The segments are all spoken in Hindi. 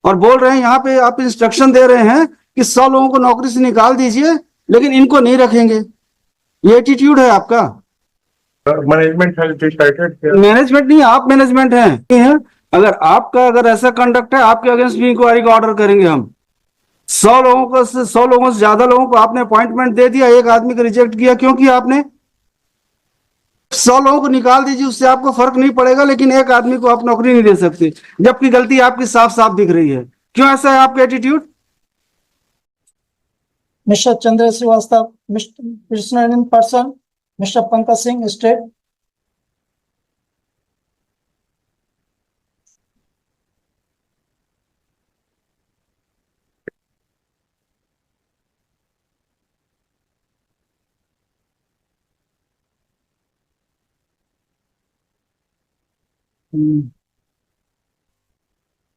और बोल रहे हैं यहाँ पे आप इंस्ट्रक्शन दे रहे हैं कि 100 लोगों को नौकरी से निकाल दीजिए, लेकिन इनको नहीं रखेंगे। ये एटीट्यूड है आपका। Management has decided. मैनेजमेंट नहीं, आप मैनेजमेंट हैं। अगर आपका अगर ऐसा कंडक्ट है, आपके अगेंस्ट भी इंक्वायरी का ऑर्डर करेंगे हम। 100 लोगों से ज्यादा लोगों को आपने अपॉइंटमेंट दे दिया, एक आदमी को रिजेक्ट किया। क्यों किया आपने? 100 लोगों को निकाल दीजिए, उससे आपको फर्क नहीं पड़ेगा, लेकिन एक आदमी को आप नौकरी नहीं दे सकते, जबकि गलती आपकी साफ साफ दिख रही है। क्यों ऐसा है आपका attitude? Mister Chandra Shrivastava, mister in person, mister Pankaj Singh state.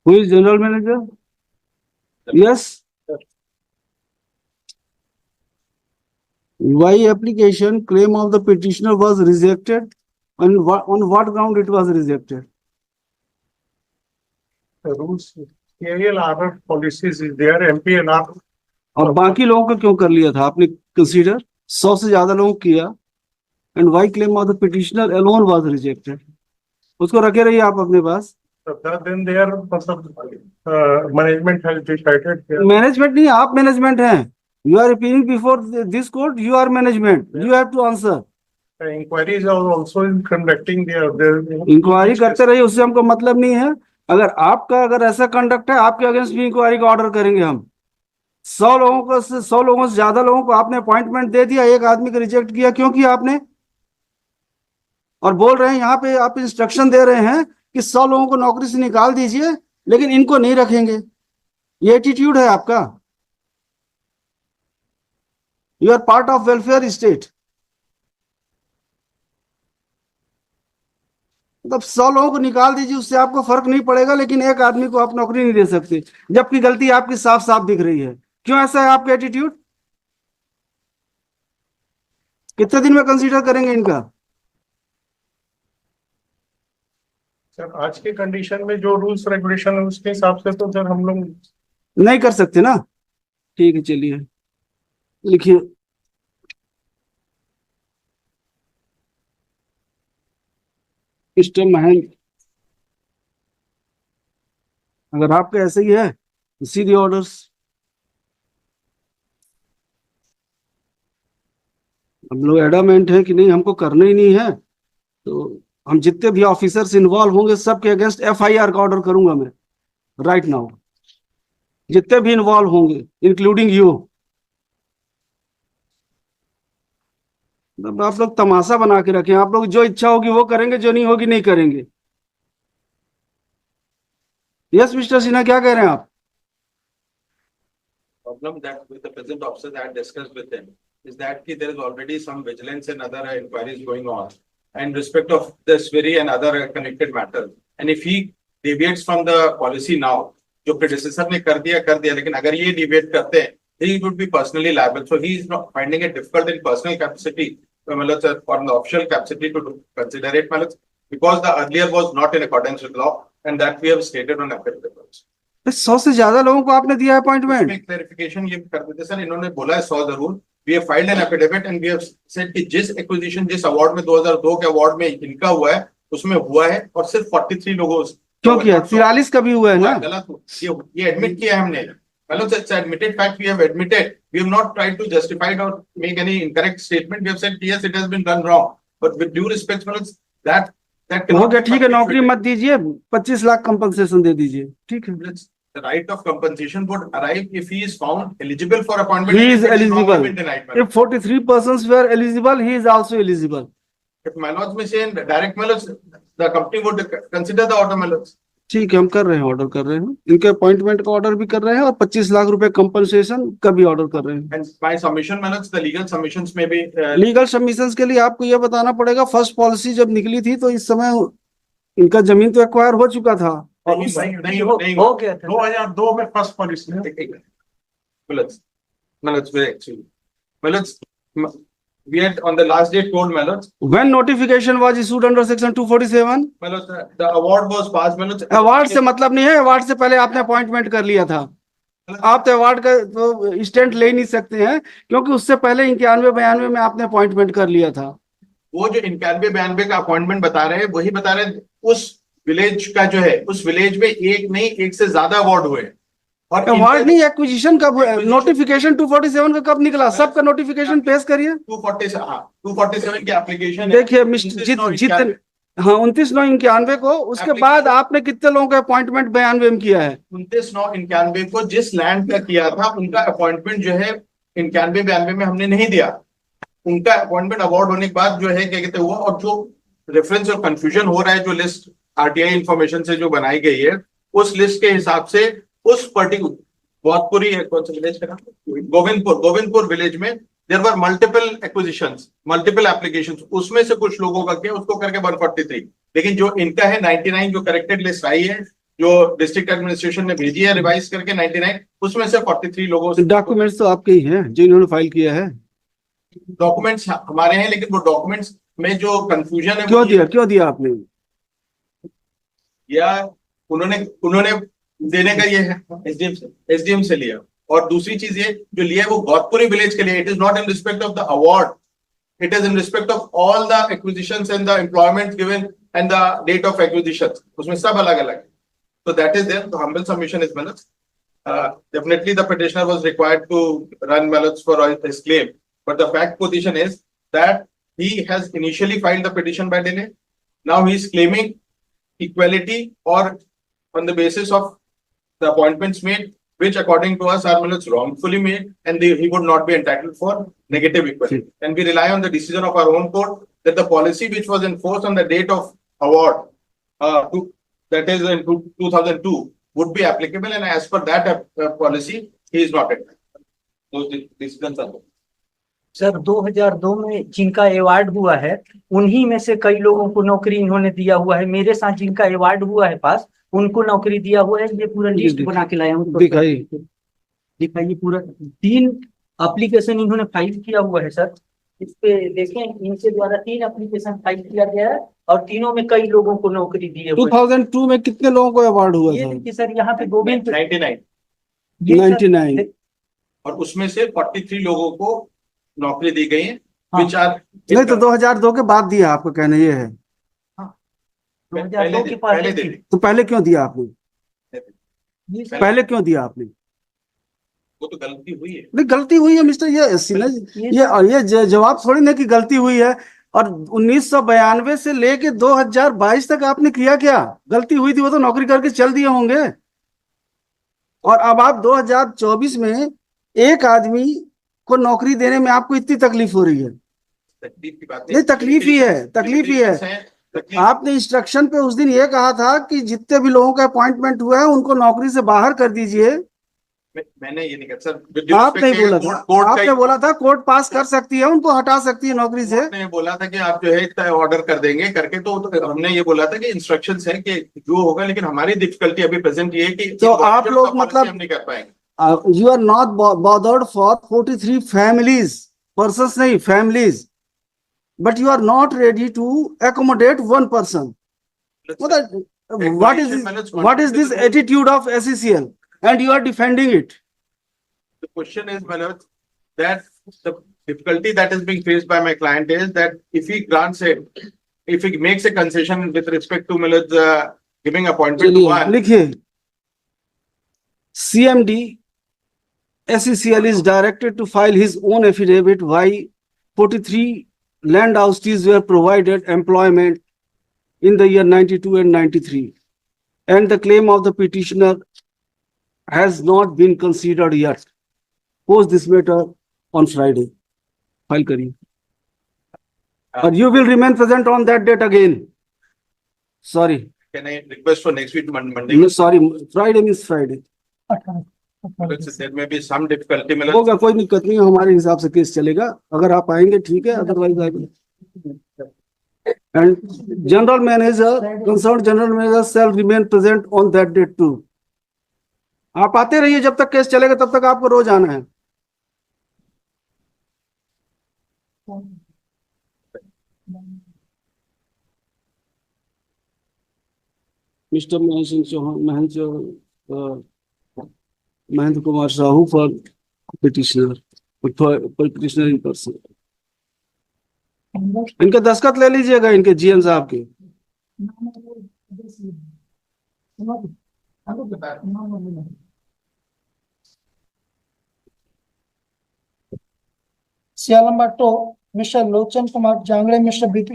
Who is general manager? Yes. Why application claim of the petitioner was rejected? On what ground it was rejected? The rules, ALR policies is there, MPNR. और बाकी लोगों का क्यों कर लिया था आपने कंसीडर? 100 से ज्यादा लोगों को किया। And why claim of the petitioner alone was rejected? उसको रखे रहिए आप अपने पास। Then there, management has decided. Management नहीं, आप मैनेजमेंट हैं। You are appearing before this court, you are management, you have to answer. Inquiries are also conducting there. Inquiry करते रहिए, उससे हमको मतलब नहीं है। अगर आपका अगर ऐसा कंडक्ट है, आपके अगेंस्ट भी इंक्वायरी का ऑर्डर करेंगे हम। 100 लोगों से ज्यादा लोगों को आपने अपॉइंटमेंट दे दिया, एक आदमी को रिजेक्ट किया। क्यों किया आपने? और बोल रहे हैं यहाँ पे आप इंस्ट्रक्शन दे रहे हैं कि 100 लोगों को नौकरी से निकाल दीजिए, लेकिन इनको नहीं रखेंगे। ये एटीट्यूड है आपका। You are part of welfare state. मतलब 100 लोगों को निकाल दीजिए, उससे आपको फर्क नहीं पड़ेगा, लेकिन एक आदमी को आप नौकरी नहीं दे सकते, जबकि गलती आपकी साफ साफ दिख रही है। क्यों ऐसा है आपका एटीट्यूड? कितने दिन में कंसीडर करेंगे इनका? सर आज के कंडीशन में जो रूल्स रेगुलेशन है उसके हिसाब से तो सर हम लोग नहीं कर सकते ना। ठीक है, चलिए लिखिए। मिस्टर महेंद्र, अगर आपका ऐसे ही है तो सीधे ऑर्डर्स। हम लोग एडामेंट हैं कि नहीं, हमको करना ही नहीं है, तो हम जितने भी ऑफिसर्स इन्वॉल्व होंगे सबके अगेंस्ट FIR का ऑर्डर करूंगा मैं राइट नाउ। जितने भी इन्वॉल्व होंगे इंक्लूडिंग यू। आप लोग तमाशा बना के रखें। आप लोग जो इच्छा होगी वो करेंगे, जो नहीं होगी नहीं करेंगे। यस मिस्टर सिन्हा, क्या कह रहे हैं आप? Problem that with the present officers I had discussed with them is that there is already some vigilance and other inquiries going on in respect of this very and other connected matters. And if he deviates from the policy now, जो predecessor ने कर दिया, लेकिन अगर ये deviate करते हैं, he would be personally liable. So he is not finding it difficult in personal capacity, मतलब or the official capacity to consider it, मतलब because the earlier was not in accordance with law, and that we have stated on affidavit. 100 से ज्यादा लोगों को आपने दिया अपॉइंटमेंट। क्लैरिफिकेशन ये कर देते सर, इन्होंने बोला है 100 जरूर। We have filed an affidavit and we have said कि जिस एक्विजिशन जिस अवार्ड में 2002 के अवार्ड में इनका हुआ है उसमें हुआ है, और सिर्फ 43 लोगों क्यों किया? 43 का भी हुआ है ना। गलत ये एडमिट किया है हमने। Hello, it's admitted fact. We have admitted. We have not tried to justify it or make any incorrect statement. We have said yes, it has been done wrong. But with due respect, that हो गया, ठीक है, नौकरी मत दीजिए, 25 लाख कंपनसेशन दे दीजिए। ठीक है। The right of compensation would arrive if he is found eligible for appointment. He is eligible. If 43 persons were eligible, he is also eligible. If Manoj may say direct Manoj, the company would consider the order Manoj. ठीक है, हम कर रहे हैं, ऑर्डर कर रहे हैं। इनके अपॉइंटमेंट का ऑर्डर भी कर रहे हैं और 25 लाख रुपए कंपनसेशन का भी ऑर्डर कर रहे हैं। And by submission Manoj, the legal submissions may be. Legal submissions के लिए आपको यह बताना पड़ेगा, फर्स्ट पॉलिसी जब निकली थी तो इस समय इनका जमीन तो एक्वायर हो चुका था। नहीं हो गया था 2002 में first policy. we had on the last day told Manoj, When notification was issued under section 247, the award was passed, Manoj. Award से मतलब नहीं है, अवार्ड से पहले आपने अपॉइंटमेंट कर लिया था। आप तो अवार्ड का तो स्टैंड ले नहीं सकते हैं, क्योंकि उससे पहले 91-92 में आपने अपॉइंटमेंट कर लिया था। वो जो 91-92 का अपॉइंटमेंट बता रहे हैं, वही बता रहे हैं उस विलेज का जो है, उस विलेज में एक नहीं एक से ज्यादा अवार्ड हुए। और अवार्ड नहीं, एक्विजिशन कब, नोटिफिकेशन 247 का कब निकला? सबका नोटिफिकेशन पेश करिए। 247 की एप्लीकेशन देखिए मिस्टर जितने, हाँ 29/9/91 को, उसके बाद आपने कितने लोगों का अपॉइंटमेंट 92 में किया है? 29/9/91 को जिस लैंड का किया था, उनका अपॉइंटमेंट जो है 91-92 में हमने नहीं दिया। उनका अपॉइंटमेंट अवार्ड होने के बाद जो है क्या कहते हुआ, और जो रेफरेंस और कंफ्यूजन हो रहा है, जो लिस्ट आरटीआई इंफॉर्मेशन से जो बनाई गई है, उस लिस्ट के हिसाब से उस पर्टिकुलर बहुतपुरी कौन सा विलेज का नाम, गोविंदपुर विलेज में there were multiple acquisitions, multiple applications, उसमें से कुछ लोगों का किया, उसको करके 143। लेकिन जो इनका है 99 जो करेक्टेड लिस्ट आई है, जो डिस्ट्रिक्ट एडमिनिस्ट्रेशन ने भेजी है रिवाइज करके 99, उसमें से 43 लोगों से। डॉक्यूमेंट्स तो आपके ही हैं जो इन्होंने फाइल किया है। डॉक्यूमेंट्स हमारे हैं, लेकिन वो डॉक्यूमेंट्स में जो कंफ्यूजन है, क्यों दिया आपने? या उन्होंने देने का ये है एसडीएम से लिया। और दूसरी चीज ये जो लिया है वो गौतपुरी विलेज के लिए, it is not in respect of the award, it is in respect of all the acquisitions and the employment given and the date of acquisition, उसमें सब अलग अलग है। So that is there. The humble submission is Manoj. Definitely the petitioner was required to run Manoj for his claim, but the fact position is that he has initially filed the petition by delay. Now he is claiming equality or on the basis of the appointments made, which according to us are Manoj wrongfully made, and he would not be entitled for negative equality. And we rely on the decision of our own court that the policy which was enforced on the date of award that is in 2002 would be applicable, and as per that policy he is not entitled. So this concern. Sir 2002 में जिनका अवार्ड हुआ है, उन्हीं में से कई लोगों को नौकरी इन्होंने दिया हुआ है। मेरे साथ जिनका अवार्ड हुआ है पास, उनको नौकरी दिया हुआ है। ये पूरा लिस्ट बना के लाया हूँ, दिखाइए। पूरा 3 एप्लीकेशन इन्होंने फाइल किया हुआ है सर। इस पे देखें, इनके द्वारा 3 एप्लीकेशन फाइल किया गया है और तीनों में कई लोगों को नौकरी दी है। 2002 में कितने लोगों को अवार्ड हुआ ये था? देखिए सर, यहाँ पे गोविंद 99 और उसमें से 43 लोगों को नौकरी दी गई है। हाँ। नहीं तो 2002 के बाद दिया, आपका कहना ये है? 2002 के पहले थी। तो पहले क्यों दिया आपने? ये सर, पहले क्यों दिया आपने? वो तो गलती हुई है। नहीं गलती हुई है मिस्टर, ये जवाब थोड़ी ना कि गलती हुई है। और 1992 से लेके 2022 तक आपने किया क्या? गलती हुई थी वो तो नौकरी करके चल दिए होंगे। और अब आप 2024 में एक आदमी को नौकरी देने में आपको इतनी तकलीफ हो रही है? तकलीफ की बात नहीं, तकलीफ ही है। आपने इंस्ट्रक्शन पे उस दिन ये कहा था कि जितने भी लोगों का अपॉइंटमेंट हुआ है उनको नौकरी से बाहर कर दीजिए। मैंने ये नहीं कहा सर, आप नहीं बोला था, आपने बोला था कोर्ट पास कर सकती है, उनको हटा सकती है नौकरी से। आपने बोला था कि आप जो है ऑर्डर कर देंगे करके, तो हमने ये बोला था कि इंस्ट्रक्शंस है कि जो होगा, लेकिन हमारी डिफिकल्टी अभी प्रेजेंट ये है कि तो आप लोग मतलब हम नहीं कर पाएंगे। You are not bothered for 43 families, persons नहीं, families, but you are not ready to accommodate 1 person. What is this attitude of SECL? And you are defending it. The question is, Manoj, that the difficulty that is being faced by my client is that if he grants it, if he makes a concession with respect to Manoj giving appointment to one, लिखिए, CMD SECL is directed to file his own affidavit why 43 land houses were provided employment in the year 92 and 93, and the claim of the petitioner has not been considered yet. Post this matter on Friday. File करिए. Or you will remain present on that date again. Sorry. can I request for next week Monday? No, sorry. Friday means Friday. There may be some difficulty, Manoj. होगा, कोई दिक्कत नहीं, हमारे हिसाब से केस चलेगा। अगर आप आएंगे ठीक है, अदरवाइज आएंगे। And general manager, concerned general manager shall remain present on that date too. आप आते रहिए, जब तक केस चलेगा तब तक आपको रोज आना है। Mister Mahendra Singh Chauhan, Mahendra Kumar Sahu for petitioner, petitioner in person. इनके दस्तखत ले लीजिएगा, इनके जीएन साहब के। CR number 2, Mr. Lochan Kumar Jangre, Mr. BP